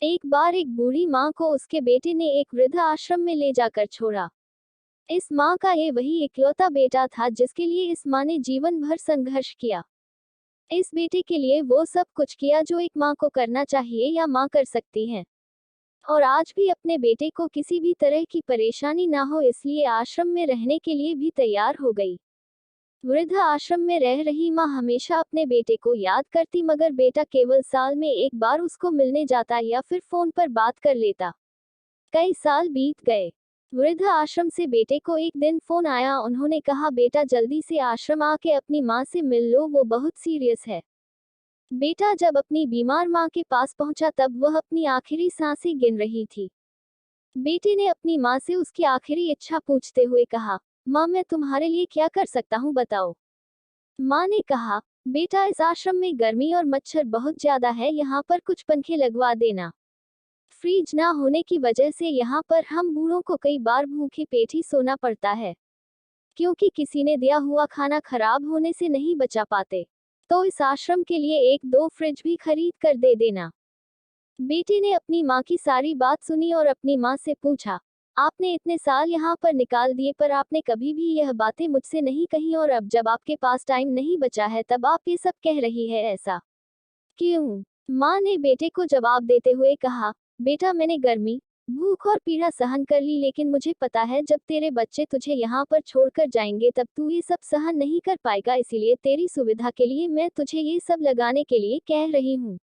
एक बार एक बूढ़ी माँ को उसके बेटे ने एक वृद्ध आश्रम में ले जाकर छोड़ा। इस माँ का ये वही इकलौता बेटा था जिसके लिए इस माँ ने जीवन भर संघर्ष किया। इस बेटे के लिए वो सब कुछ किया जो एक माँ को करना चाहिए या माँ कर सकती है। और आज भी अपने बेटे को किसी भी तरह की परेशानी ना हो इसलिए आश्रम में रहने के लिए भी तैयार हो गई। वृद्ध आश्रम में रह रही माँ हमेशा अपने बेटे को याद करती मगर बेटा केवल साल में एक बार उसको मिलने जाता या फिर फोन पर बात कर लेता। कई साल बीत गए। वृद्ध आश्रम से बेटे को एक दिन फोन आया। उन्होंने कहा, बेटा जल्दी से आश्रम आके अपनी माँ से मिल लो, वो बहुत सीरियस है। बेटा जब अपनी बीमार माँ के पास पहुंचा तब वह अपनी आखिरी सांसें गिन रही थी। बेटे ने अपनी माँ से उसकी आखिरी इच्छा पूछते हुए कहा, माँ मैं तुम्हारे लिए क्या कर सकता हूँ बताओ। माँ ने कहा, बेटा इस आश्रम में गर्मी और मच्छर बहुत ज्यादा है, यहाँ पर कुछ पंखे लगवा देना। फ्रिज ना होने की वजह से यहाँ पर हम बूढ़ों को कई बार भूखे पेट ही सोना पड़ता है, क्योंकि किसी ने दिया हुआ खाना खराब होने से नहीं बचा पाते। तो इस आश्रम के लिए एक दो फ्रिज भी खरीद कर दे देना। बेटे ने अपनी माँ की सारी बात सुनी और अपनी माँ से पूछा, आपने इतने साल यहाँ पर निकाल दिए पर आपने कभी भी यह बातें मुझसे नहीं कही और अब जब आपके पास टाइम नहीं बचा है तब आप ये सब कह रही है, ऐसा क्यों? माँ ने बेटे को जवाब देते हुए कहा, बेटा मैंने गर्मी, भूख और पीड़ा सहन कर ली लेकिन मुझे पता है जब तेरे बच्चे तुझे यहाँ पर छोड़कर जाएंगे तब तू ये सब सहन नहीं कर पाएगा, इसीलिए तेरी सुविधा के लिए मैं तुझे ये सब लगाने के लिए कह रही हूँ।